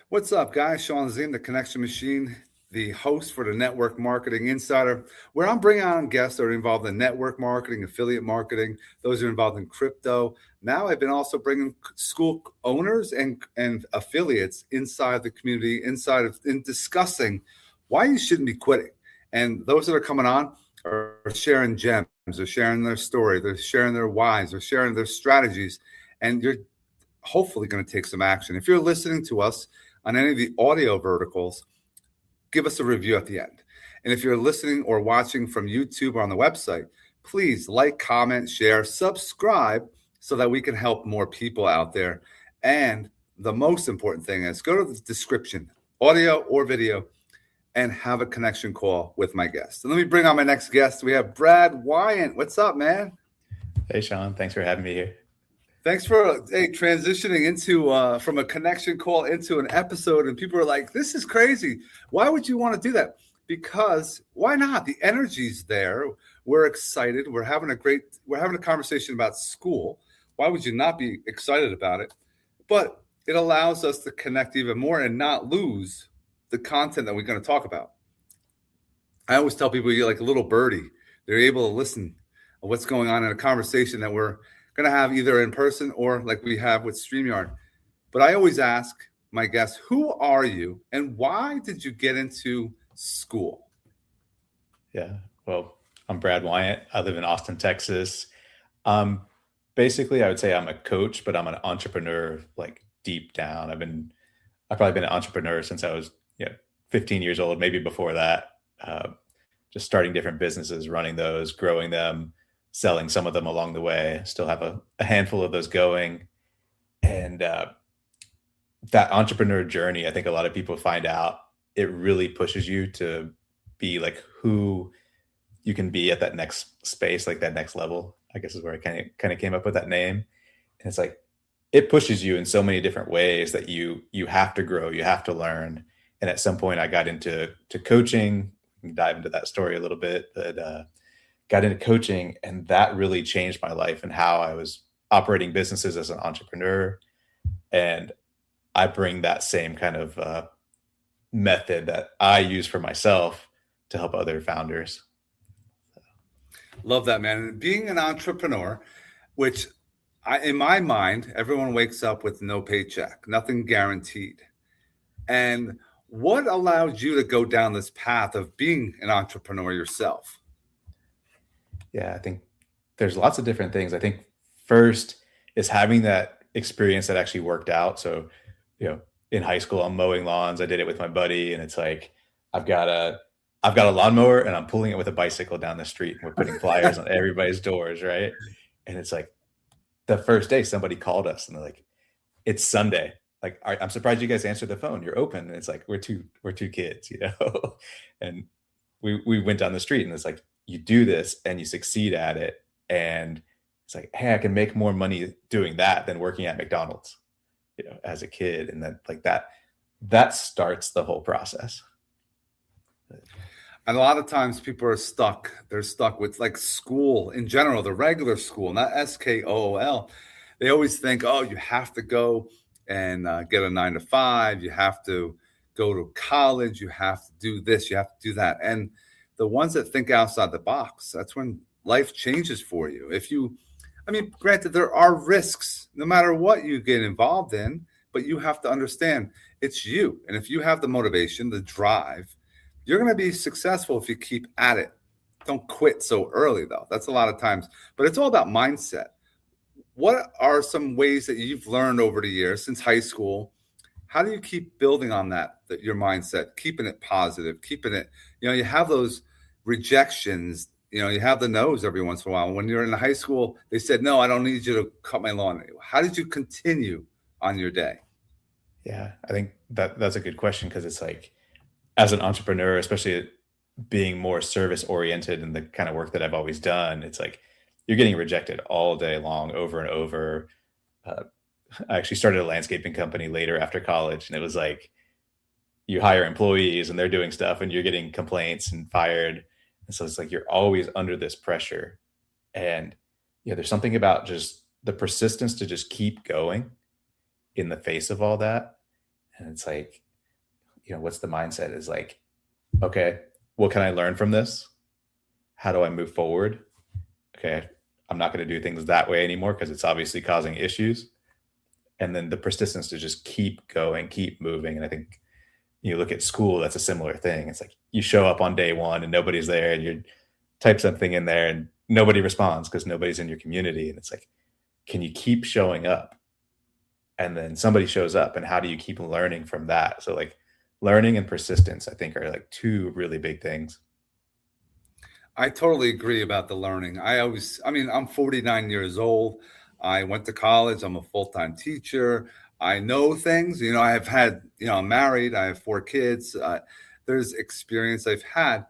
What's up, guys? Sean Zinn, the Connection Machine, the host for the Network Marketing Insider, where I'm bringing on guests that are involved in network marketing, affiliate marketing, those who are involved in crypto. Now I've been also bringing school owners and affiliates inside the community, in discussing why you shouldn't be quitting. And those that are coming on are sharing gems, they're sharing their story, they're sharing their whys, they're sharing their strategies, and you're hopefully going to take some action. If you're listening to us on any of the audio verticals, give us a review at the end. And if you're listening or watching from YouTube or on the website, please like, comment, share, subscribe so that we can help more people out there. And the most important thing is go to the description, audio or video, and have a connection call with my guest. And let me bring on my next guest. We have Brad Weyant. What's up, man? Hey, Sean. Thanks for having me here. Thanks for transitioning into from a connection call into an episode. And people are like, this is crazy. Why would you want to do that? Because why not? The energy's there. We're excited. We're having a conversation about school. Why would you not be excited about it? But it allows us to connect even more and not lose the content that we're going to talk about. I always tell people you're like a little birdie. They're able to listen to what's going on in a conversation that we're going to have either in person or like we have with StreamYard. But I always ask my guests, who are you and why did you get into school? Yeah, well, I'm Brad Weyant. I live in Austin, Texas. Basically, I would say I'm a coach, but I'm an entrepreneur, like deep down. I've probably been an entrepreneur since I was 15 years old, maybe before that. Just starting different businesses, running those, growing them, selling some of them along the way. Still have a handful of those going. And that entrepreneur journey, I think a lot of people find out it really pushes you to be like who you can be at that next space, like that next level, I guess is where I kind of came up with that name. And it's like, it pushes you in so many different ways that you have to grow, you have to learn. And at some point I got into coaching. We can dive into that story a little bit, but got into coaching, and that really changed my life and how I was operating businesses as an entrepreneur. And I bring that same kind of method that I use for myself to help other founders. Love that, man. Being an entrepreneur, which in my mind, everyone wakes up with no paycheck, nothing guaranteed. And what allowed you to go down this path of being an entrepreneur yourself? Yeah, I think there's lots of different things. I think first is having that experience that actually worked out. So, in high school, I'm mowing lawns. I did it with my buddy, and it's like I've got a lawnmower, and I'm pulling it with a bicycle down the street. And we're putting flyers on everybody's doors, right? And it's like the first day, somebody called us, and they're like, "It's Sunday. Like, I'm surprised you guys answered the phone. You're open." And it's like we're two kids, and we went down the street, and it's like, you do this and you succeed at it. And it's like, hey, I can make more money doing that than working at McDonald's, as a kid. And then like that starts the whole process. And a lot of times people are stuck. They're stuck with like school in general, the regular school, not SKOOL. They always think, oh, you have to go and get a 9 to 5. You have to go to college. You have to do this. You have to do that. And the ones that think outside the box, that's when life changes for you. Granted, there are risks no matter what you get involved in, but you have to understand it's you. And if you have the motivation, the drive, you're going to be successful if you keep at it. Don't quit so early, though. That's a lot of times. But it's all about mindset. What are some ways that you've learned over the years since high school? How do you keep building on that your mindset, keeping it positive, keeping it, you have those rejections, you have the no's every once in a while. When you're in high school, they said, no, I don't need you to cut my lawn. How did you continue on your day? Yeah, I think that's a good question, because it's like, as an entrepreneur, especially being more service oriented in the kind of work that I've always done, it's like you're getting rejected all day long, over and over. I actually started a landscaping company later after college, and it was like you hire employees and they're doing stuff and you're getting complaints and fired. And so it's like you're always under this pressure. And there's something about just the persistence to just keep going in the face of all that. And it's like, what's the mindset is like, okay, what can I learn from this? How do I move forward? Okay, I'm not going to do things that way anymore because it's obviously causing issues. And then the persistence to just keep going, keep moving. And I think you look at school, that's a similar thing. It's like you show up on day one and nobody's there, and you type something in there and nobody responds because nobody's in your community. And it's like, can you keep showing up? And then somebody shows up, and how do you keep learning from that? So like learning and persistence, I think, are like two really big things. I totally agree about the learning. I'm 49 years old. I went to college. I'm a full-time teacher. I know things. I have had, I'm married. I have 4 kids. There's experience I've had,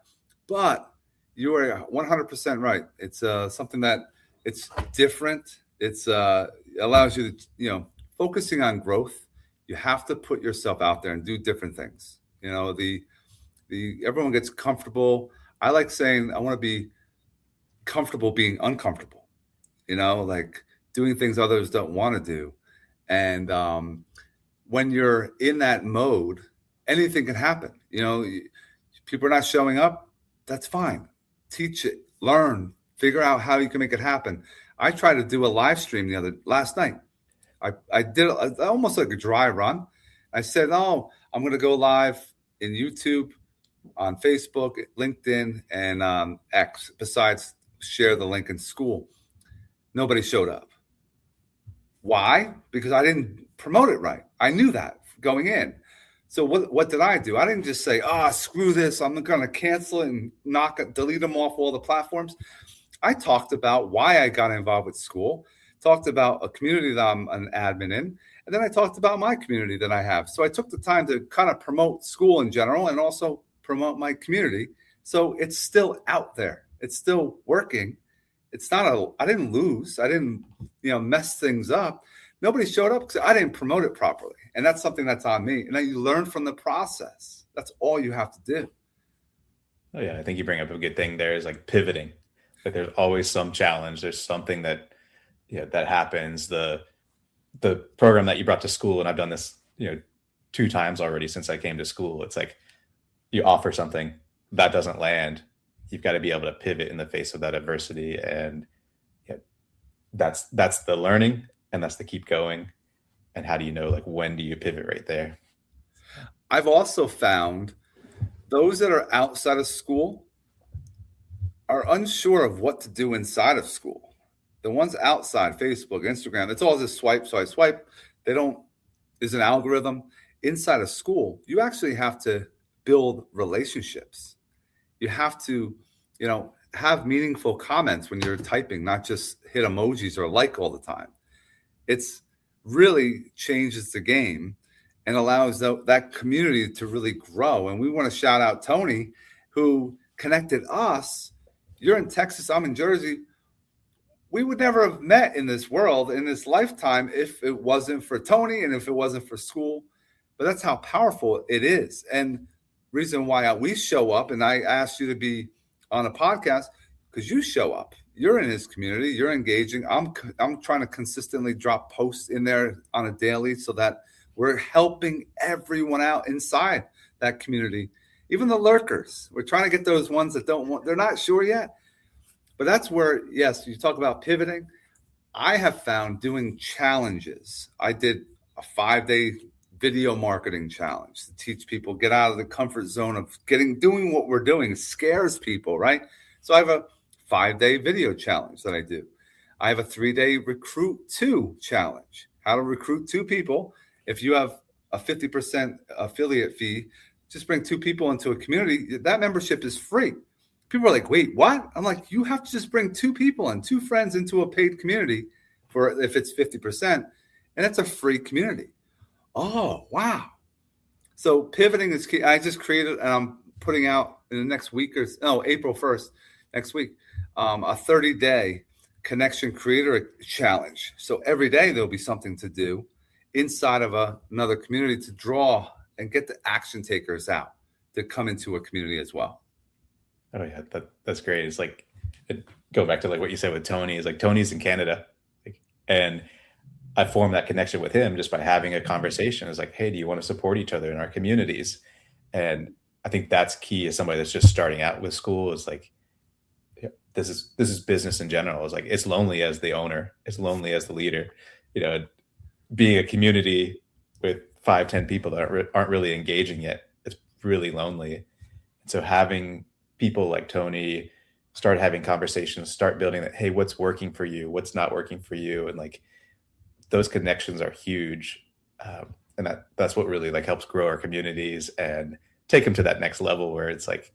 but you are 100% right. It's something that it's different. It's allows you to, focusing on growth. You have to put yourself out there and do different things. Everyone gets comfortable. I like saying I want to be comfortable being uncomfortable, like doing things others don't want to do. And when you're in that mode, anything can happen. People are not showing up. That's fine. Teach it, learn, figure out how you can make it happen. I tried to do a live stream last night. I did almost like a dry run. I said, oh, I'm going to go live in YouTube, on Facebook, LinkedIn, and X, besides share the link in school. Nobody showed up. Why? Because I didn't promote it right. I knew that going in. So what did I do? I didn't just say, screw this, I'm going to cancel it and delete them off all the platforms. I talked about why I got involved with school, talked about a community that I'm an admin in, and then I talked about my community that I have. So I took the time to kind of promote school in general and also promote my community. So it's still out there. It's still working. It's not I didn't lose. I didn't, mess things up. Nobody showed up because I didn't promote it properly. And that's something that's on me. And then you learn from the process. That's all you have to do. Oh yeah. I think you bring up a good thing there is like pivoting. Like there's always some challenge. There's something that, that happens. The program that you brought to school, and I've done this, 2 times already since I came to school. It's like you offer something that doesn't land. You've got to be able to pivot in the face of that adversity. And that's the learning, and that's the keep going. And how do you know, like, when do you pivot right there? I've also found those that are outside of school are unsure of what to do inside of school. The ones outside, Facebook, Instagram, it's all just swipe, swipe, swipe. There's an algorithm. Inside of school, you actually have to build relationships. You have to, have meaningful comments when you're typing, not just hit emojis or like all the time. It's really changes the game and allows that community to really grow. And we want to shout out Tony, who connected us. You're in Texas, I'm in Jersey. We would never have met in this world, in this lifetime, if it wasn't for Tony and if it wasn't for school. But that's how powerful it is. And reason why we show up, and I asked you to be on a podcast, because you show up. You're in his community. You're engaging. I'm trying to consistently drop posts in there on a daily so that we're helping everyone out inside that community, even the lurkers. We're trying to get those ones that they're not sure yet. But that's where, yes, you talk about pivoting. I have found doing challenges. I did a 5-day video marketing challenge to teach people, get out of the comfort zone of doing what we're doing. It scares people, right? So I have a 5-day video challenge that I do. I have a 3-day recruit 2 challenge, how to recruit 2 people. If you have a 50% affiliate fee, just bring 2 people into a community. That membership is free. People are like, wait, what? I'm like, you have to just bring 2 people and 2 friends into a paid community for if it's 50%, and it's a free community. Oh, wow. So pivoting is key. I just created, and I'm putting out in the next week April 1st, next week, a 30-day connection creator challenge. So every day there'll be something to do inside of another community to draw and get the action takers out to come into a community as well. Oh yeah, that's great. It's like, go back to like what you said with Tony. Is like Tony's in Canada, and I formed that connection with him just by having a conversation. It's like, hey, do you want to support each other in our communities? And I think that's key as somebody that's just starting out with school is like, yeah, this is business in general. It's like, it's lonely as the owner, it's lonely as the leader, you know, being a community with 5, 10 people that aren't really engaging yet, it's really lonely. And so having people like Tony start having conversations, start building that, hey, what's working for you? What's not working for you? And like, those connections are huge. And that's what really like helps grow our communities and take them to that next level where it's like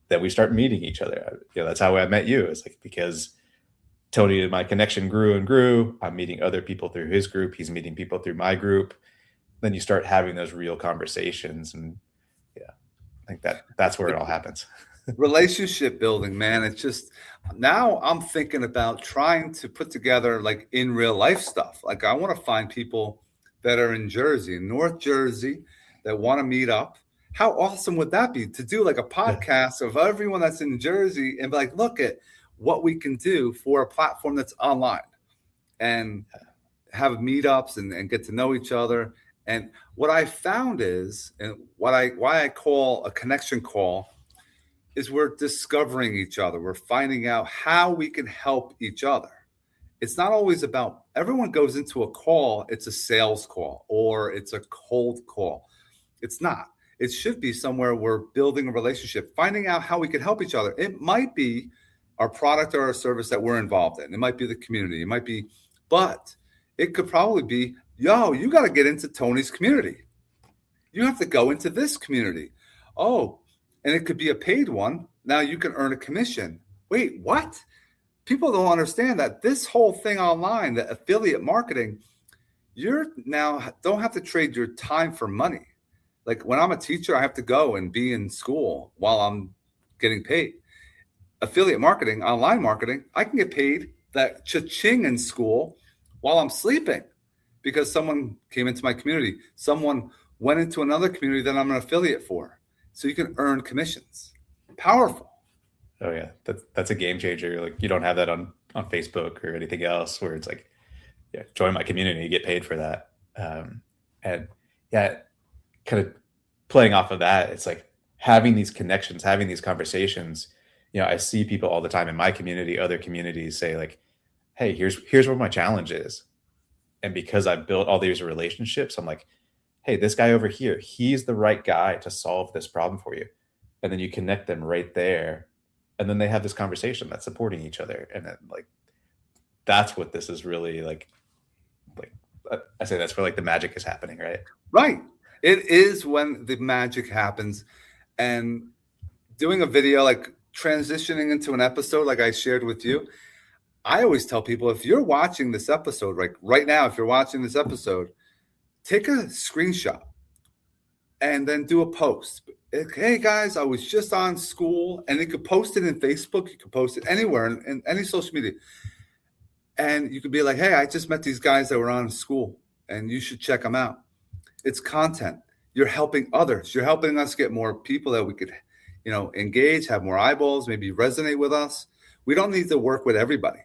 that we start meeting each other. You know, that's how I met you. It's like because Tony and my connection grew and grew. I'm meeting other people through his group. He's meeting people through my group. Then you start having those real conversations, and yeah, I think that's where it all happens. Relationship building, man. It's just now I'm thinking about trying to put together like in real life stuff. Like I want to find people that are in Jersey, North Jersey, that want to meet up. How awesome would that be to do like a podcast of everyone that's in Jersey and be like, look at what we can do for a platform that's online and have meetups and get to know each other. And what I found is, and why I call a connection call is we're discovering each other. We're finding out how we can help each other. It's not always about, everyone goes into a call, it's a sales call or it's a cold call. It's not. It should be somewhere we're building a relationship, finding out how we can help each other. It might be our product or our service that we're involved in. It might be the community. It might be, but it could probably be, yo, you got to get into Tony's community. You have to go into this community. Oh, and it could be a paid one. Now you can earn a commission. Wait, what? People don't understand that this whole thing online, the affiliate marketing, you're now don't have to trade your time for money. Like when I'm a teacher, I have to go and be in school while I'm getting paid. Affiliate marketing, online marketing, I can get paid that cha-ching in school while I'm sleeping because someone came into my community. Someone went into another community that I'm an affiliate for. So you can earn commissions. Powerful. Oh yeah, that's a game changer. Like you don't have that on Facebook or anything else where it's like, yeah, join my community, you get paid for that. And yeah, kind of playing off of that, it's like having these connections, having these conversations. You know, I see people all the time in my community, other communities say like, hey, here's where my challenge is. And because I've built all these relationships, I'm like, hey, this guy over here, he's the right guy to solve this problem for you. And then you connect them right there. And then they have this conversation that's supporting each other. And then like, that's what this is really like I say that's where like the magic is happening, right? Right. It is when the magic happens. And doing a video, like transitioning into an episode, like I shared with you, I always tell people, if you're watching this episode, like right now, if you're watching this episode, take a screenshot and then do a post. Hey guys, I was just on Skool, and you could post it in Facebook. You could post it anywhere in any social media. And you could be like, hey, I just met these guys that were on Skool and you should check them out. It's content. You're helping others. You're helping us get more people that we could, engage, have more eyeballs, maybe resonate with us. We don't need to work with everybody.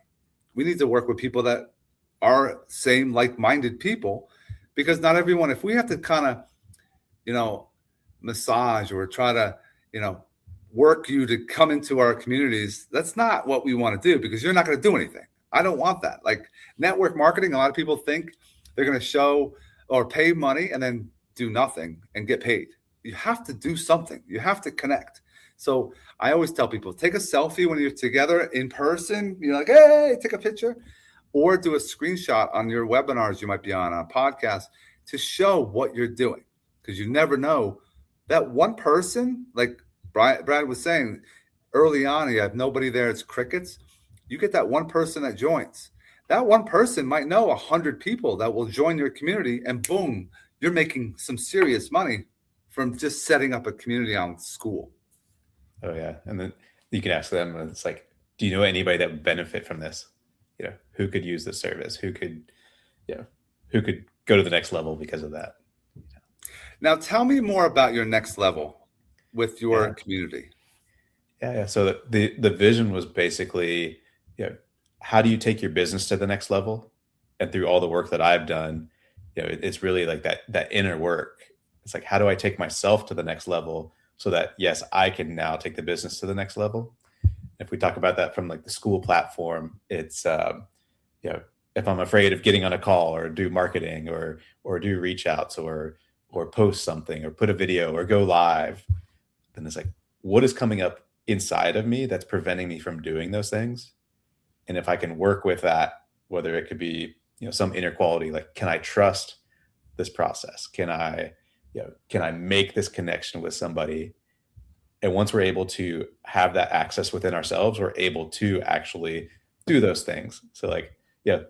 We need to work with people that are same like-minded people, because not everyone, if we have to kind of, massage or try to, work you to come into our communities, that's not what we want to do, because you're not going to do anything. I don't want that. Like network marketing, a lot of people think they're going to show or pay money and then do nothing and get paid. You have to do something. You have to connect. So I always tell people, take a selfie when you're together in person. You're like, hey, take a picture, or do a screenshot on your webinars you might be on a podcast to show what you're doing, because you never know that one person, like Brad was saying early on, you have nobody there. It's crickets. You get that one person that joins. That one person might know 100 people that will join your community, and boom, you're making some serious money from just setting up a community on Skool. Oh yeah. And then you can ask them, it's like, do you know anybody that would benefit from this? Who could use this service? Who could go to the next level because of that? Now tell me more about your next level with your community. Yeah. So the vision was basically, how do you take your business to the next level? and through all the work that I've done, it's really like that inner work. It's like, how do I take myself to the next level so that, yes, I can now take the business to the next level? If we talk about that from like the school platform, it's, if I'm afraid of getting on a call or do marketing or do reach outs or post something or put a video or go live, then it's like, what is coming up inside of me that's preventing me from doing those things? And if I can work with that, whether it could be, some inner quality, like, can I trust this process? Can I make this connection with somebody? And once we're able to have that access within ourselves, we're able to actually do those things. So like,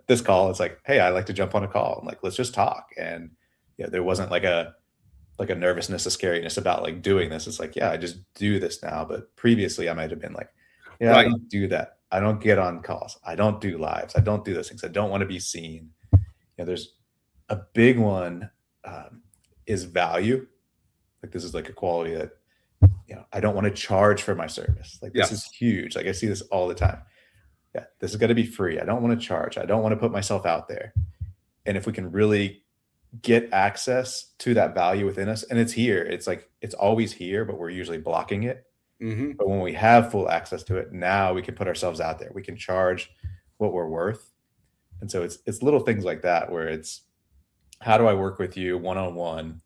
this call, it's like, hey, I like to jump on a call and like, let's just talk. And there wasn't like a nervousness, a scariness about like doing this. It's like, I just do this now. But previously I might have been like, I Right. don't do that. I don't get on calls. I don't do lives. I don't do those things. I don't want to be seen. There's a big one, is value. Like this is like a quality that, I don't want to charge for my service. Like this is huge. Like I see this all the time. This is going to be free. I don't want to charge. I don't want to put myself out there. And if we can really get access to that value within us, and it's here, it's like, it's always here, but we're usually blocking it. Mm-hmm. But when we have full access to it, now we can put ourselves out there. We can charge what we're worth. And so it's little things like that where it's, how do I work with you one-on-one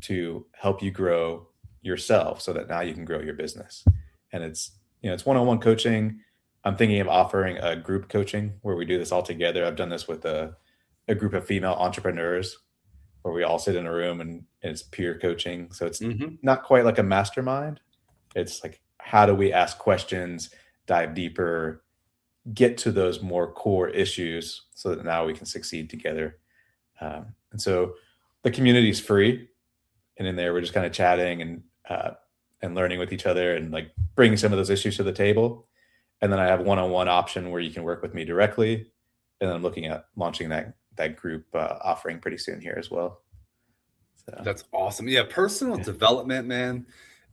to help you grow yourself so that now you can grow your business? And it's one-on-one coaching. I'm thinking of offering a group coaching where we do this all together. I've done this with a group of female entrepreneurs where we all sit in a room and it's peer coaching. So it's not quite like a mastermind. It's like, how do we ask questions, dive deeper, get to those more core issues so that now we can succeed together. And so the community is free. And in there, we're just kind of chatting and learning with each other and like bringing some of those issues to the table. And then I have one-on-one option where you can work with me directly. And then I'm looking at launching that group offering pretty soon here as well. So. That's awesome. Yeah. Personal development, man,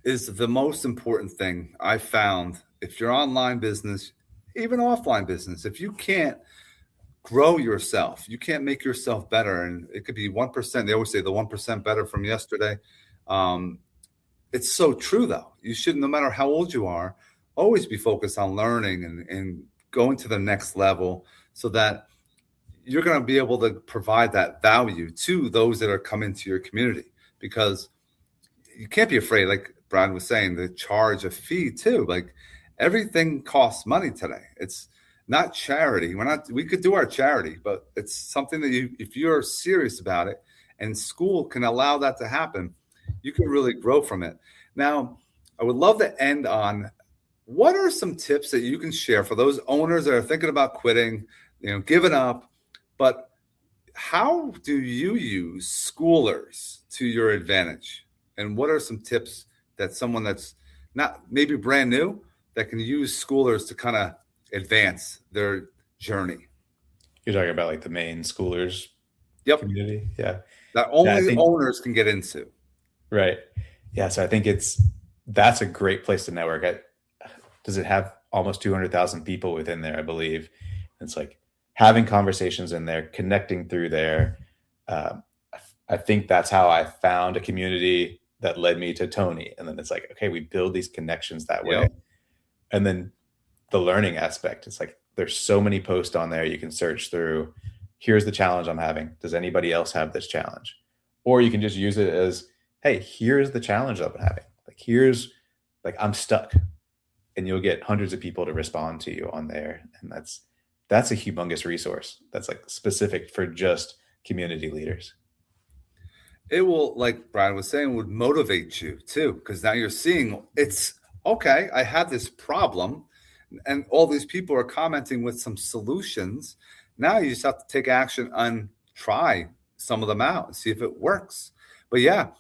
is the most important thing I found. If you're online business, even offline business, if you can't grow yourself, you can't make yourself better. And it could be 1%. They always say the 1% better from yesterday. It's so true though. You should, no matter how old you are, always be focused on learning and going to the next level so that you're going to be able to provide that value to those that are coming to your community, because you can't be afraid, like Brad was saying, to charge a fee too. Like everything costs money today. It's not charity. We could do our charity, but it's something that if you're serious about it and school can allow that to happen, you can really grow from it. Now, I would love to end on, what are some tips that you can share for those owners that are thinking about quitting, giving up, but how do you use Skoolers to your advantage? And what are some tips that someone that's not maybe brand new that can use Skoolers to kind of advance their journey? You're talking about like the main Skoolers community? Yeah. That only owners can get into. Right. Yeah. So I think that's a great place to network. Does it have almost 200,000 people within there, I believe? It's like having conversations in there, connecting through there. I think that's how I found a community that led me to Tony. And then it's like, okay, we build these connections that way. And then the learning aspect, it's like, there's so many posts on there you can search through. Here's the challenge I'm having. Does anybody else have this challenge? Or you can just use it as, hey, here's the challenge I'm having. Like I'm stuck. And you'll get hundreds of people to respond to you on there. And that's a humongous resource that's like specific for just community leaders. It will, like Brian was saying, would motivate you too, because now you're seeing it's okay. I had this problem and all these people are commenting with some solutions. Now you just have to take action and try some of them out and see if it works. But yeah,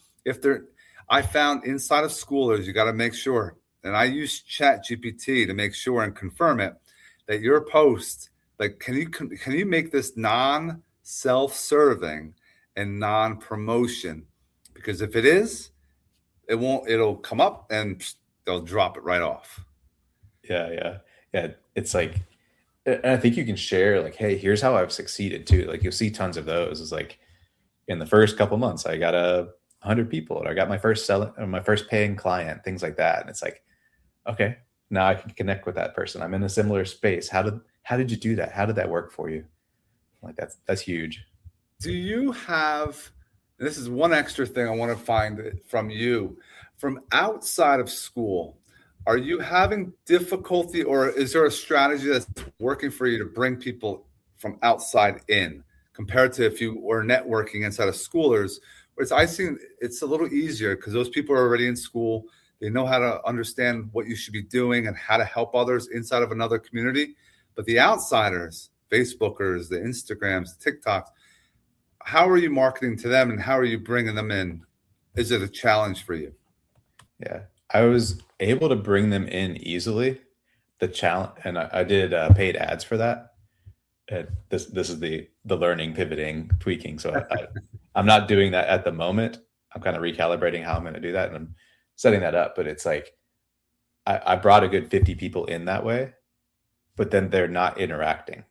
I found inside of Skoolers, you got to make sure, and I use Chat GPT to make sure and confirm it, that your post, like, can you make this non-self-serving and non-promotion? Because if it is, it'll come up and they'll drop it right off. Yeah. It's like And I think you can share like, hey, here's how I've succeeded too. Like you'll see tons of those. It's like in the first couple months, I got 100 people, or I got my first selling, or my first paying client, things like that. And it's like, okay, now I can connect with that person. I'm in a similar space. How did you do that? How did that work for you? Like that's huge. Do you have, and this is one extra thing I want to find from you, from outside of school, are you having difficulty, or is there a strategy that's working for you to bring people from outside in compared to if you were networking inside of schoolers? Where I seen it's a little easier because those people are already in school. They know how to understand what you should be doing and how to help others inside of another community. But the outsiders, Facebookers, the Instagrams, the TikToks, how are you marketing to them and how are you bringing them in? Is it a challenge for you? Yeah. I was able to bring them in easily. The challenge, and I did paid ads for that. This is the learning, pivoting, tweaking. So I'm not doing that at the moment. I'm kind of recalibrating how I'm going to do that, and I'm setting that up. But it's like I brought a good 50 people in that way, but then they're not interacting,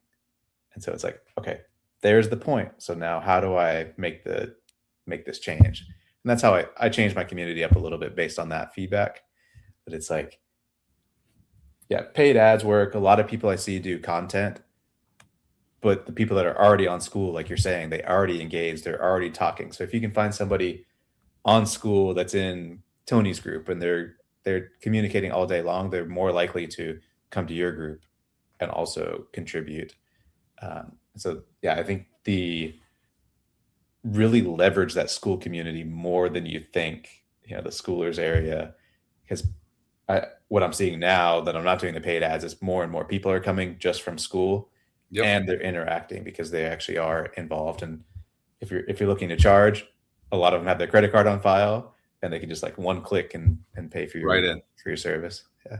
and so it's like, okay, there's the point. So now how do I make this change? And that's how I changed my community up a little bit based on that feedback. But it's like, yeah, paid ads work. A lot of people I see do content, but the people that are already on school, like you're saying, they already engaged, they're already talking. So if you can find somebody on school that's in Tony's group and they're communicating all day long, they're more likely to come to your group and also contribute. So yeah, I think the really leverage that school community more than you think, the schoolers area, because what I'm seeing now that I'm not doing the paid ads is more and more people are coming just from school. Yep. And they're interacting because they actually are involved. And if you're looking to charge, a lot of them have their credit card on file and they can just like one click and pay for your service. Yeah.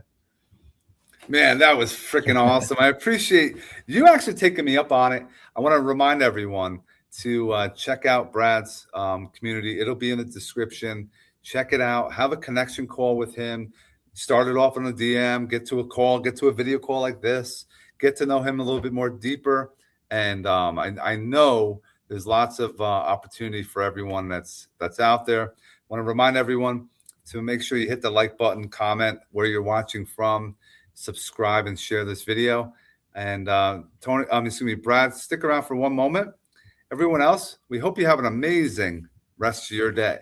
Man, that was freaking awesome. I appreciate you actually taking me up on it. I want to remind everyone to check out Brad's community. It'll be in the description. Check it out. Have a connection call with him. Start it off on a DM, get to a call, get to a video call like this, get to know him a little bit more deeper. And I know there's lots of opportunity for everyone that's out there. I want to remind everyone to make sure you hit the like button, comment where you're watching from, subscribe, and share this video. And Brad, stick around for one moment. Everyone else, we hope you have an amazing rest of your day.